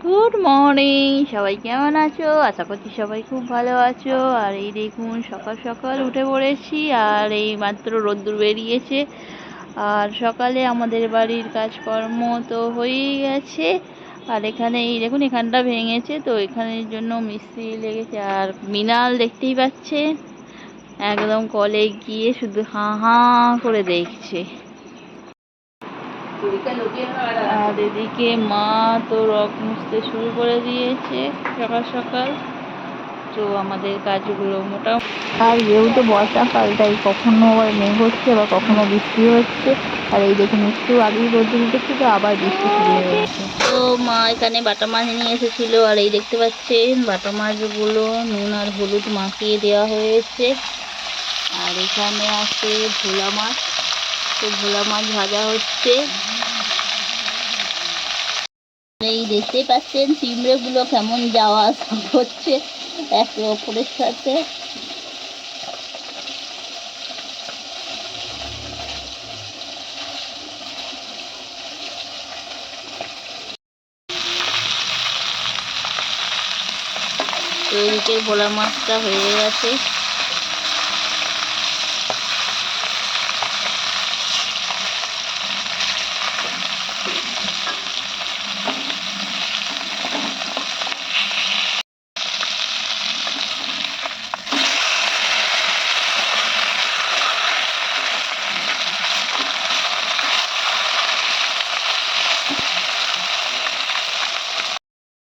Good morning, সবাই কেমন আছো? আশা করছি সবাই খুব ভালো আছো। আর এই দেখুন সকাল সকাল উঠে পড়েছি, আর এই মাত্র রোদ্দুর বেরিয়েছে। আর সকালে আমাদের বাড়ির কাজকর্ম তো হয়েই গেছে। আর এখানে এই দেখুন এখানটা ভেঙেছে, তো এখানের জন্য মিস্ত্রি লেগেছে। আর মিনাল দেখতেই পাচ্ছেন একদম কলে গিয়ে শুধু হাঁ হাঁ করে দেখছে। আর এদিকে মা তো রক মুছতে শুরু করে দিয়েছে সকাল সকাল। তো আমাদের কাজগুলো মোটামুটি, আর যেহেতু বর্ষাকাল তাই কখনো আবার মেঘ হচ্ছে বা কখনো বৃষ্টি হচ্ছে। আর এই দেখুন একটু আগেই রোদ্দুর উঠেছে, তো আবার বৃষ্টি শুরু হয়ে গেছে। তো মা এখানে বাটা মাছ নিয়ে এসেছিলো, আর এই দেখতে পাচ্ছেন বাটা মাছগুলো নুন আর হলুদ মাখিয়ে দেওয়া হয়েছে। আর এখানে আছে ভোলা মাছ, তো ভোলা মাছ ভাজা হচ্ছে। এই দেখতেই পাচ্ছেন চিংড়ি গুলো কেমন যাওয়া আসা করছে একে অপরের সাথে। তো এদিকে ভোলা মাছটা হয়ে গেছে।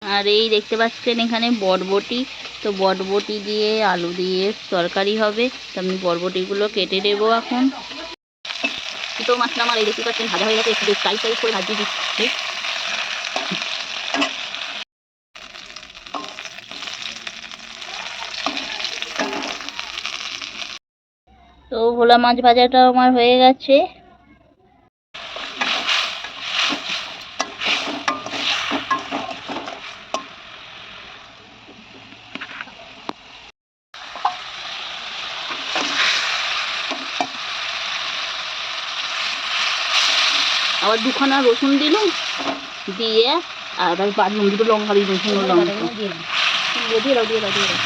আর এই দেখতে পাচ্ছেন এখানে বরবটি, তো বরবটি দিয়ে আলু দিয়ে তরকারি হবে। তো আমি বরবটিগুলো কেটে দেবো এখন। তো মাছটা আমার এই দেখতে পাচ্ছেন ভাজা হয়ে গেছে, একটু সাইজ সাইজ করে ভাজিয়ে দিচ্ছি। তো ভোলা মাছ ভাজাটা আমার হয়ে গেছে। আবার দুখানা রসুন দিলাম, দিয়ে আর বাদলুম দুটো লঙ্কা দিয়ে দিন, শুকনো লঙ্কা দিয়ে দাও দিয়ে দাও দিয়ে দাও।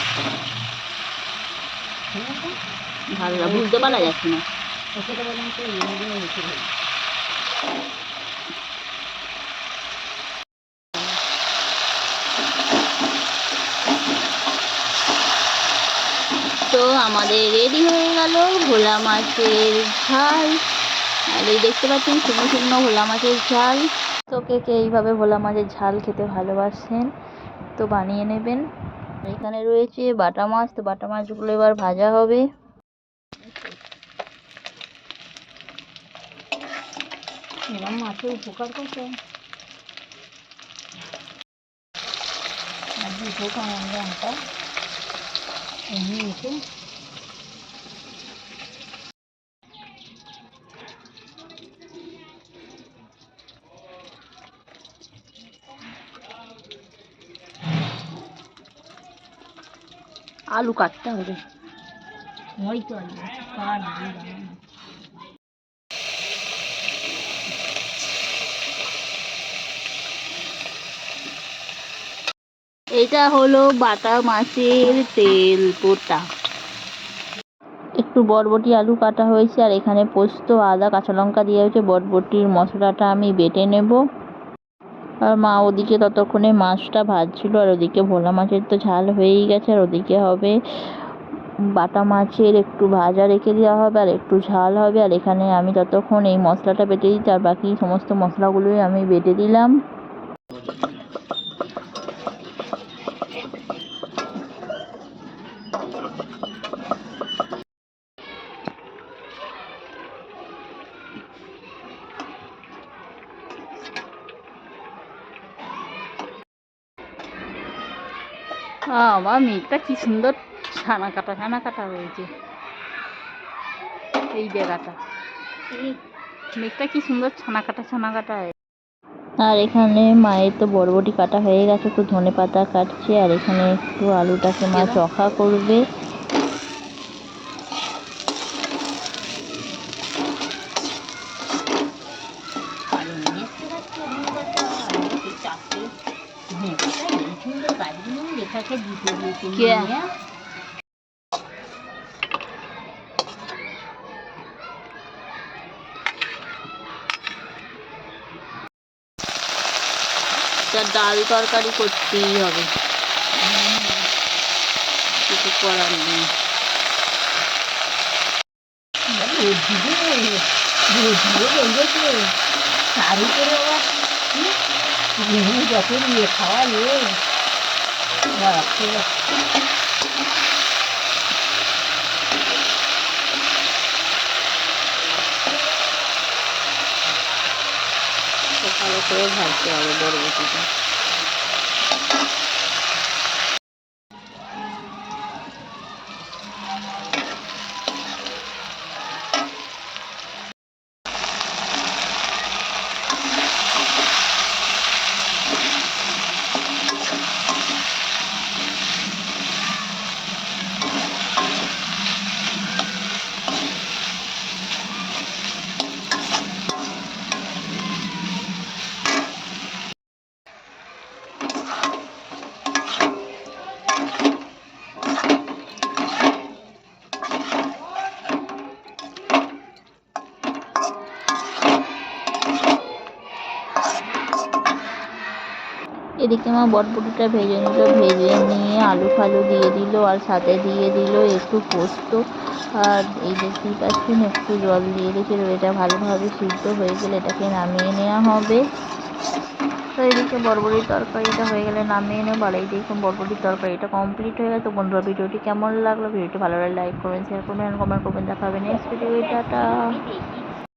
ভালো বুঝতে পারা যাচ্ছে না। তো আমাদের রেডি হয়ে গেল ভোলা মাছের ঝাল। আর এই দেখতে পাচ্ছেন শুকনো শুকনো ভোলা মাছের ঝাল। তো কে কে এইভাবে ভোলা মাছের ঝাল খেতে ভালোবাসেন তো বানিয়ে নেবেন। এখানে রয়েছে বাটা মাছ, তো বাটা মাছগুলো এবার ভাজা হবে। এরকম মাছের উপকার করছে আর দুটো কাঁচা লঙ্কা এমনি এসে আলু কাটতে হবে। ওই তো আলু এটা হলো বাটা মাছের তেল পোড়া। একটু বরবটি আলু কাটা হয়েছে, আর এখানে পোস্ত আদা কাঁচা লঙ্কা দিয়ে হয়েছে। বরবটির মশলাটা আমি বেটে নেব। আর মা ওদিকে ততক্ষণে মাছটা ভাজছিল, আর ওদিকে ভোলা মাছের তো ঝাল হয়েই গেছে, আর ওদিকে হবে বাটা মাছের একটু ভাজা রেখে দেওয়া হবে আর একটু ঝাল হবে। আর এখানে আমি ততক্ষণ এই মশলাটা বেটে দিচ্ছি, আর বাকি সমস্ত মশলাগুলোই আমি বেটে দিলাম। আমার মেঘটা কি সুন্দর ছানা কাটা হয়েছে, এই জায়গাটা মেঘটা কি সুন্দর ছানা কাটা হয়েছে। আর এখানে মায়ের তো বরবটি কাটা হয়ে গেছে, তো ধনে পাতা কাটছে। আর এখানে একটু আলুটাকে মা চখা করবে। গাছগুলো রেখাকে দিতে দিয়েছে কে? ডাল তরকারি করতেই হবে, কিছু করার নেই। তার উপরে আবার যখন ইয়ে খাওয়া ইয়ে ভালো করে ভাজতে হবে বরবটিটা। এদিকে মা বটবটিটা ভেজে নিল, ভেজে নিয়ে আলু ফালু দিয়ে দিল, আর সাথে দিয়ে দিল একটু পোস্ত। আর এই দেখতেই পাচ্ছেন একটু জল দিয়ে রেখেছিল, এটা ভালোভাবে সিদ্ধ হয়ে গেলে এটাকে নামিয়ে নেওয়া হবে। তো এদিকে বরবটির তরকারিটা হয়ে গেলে নামিয়ে নেব। আর এই দেখুন বরবটির তরকারিটা কমপ্লিট হয়ে গেছে। তো বন্ধুরা, ভিডিওটি কেমন লাগলো? ভিডিওটি ভালো লাগলে লাইক করবেন, শেয়ার করবেন, কমেন্ট করবেন। দেখা হবে নেক্সট ভিডিও। টাটা।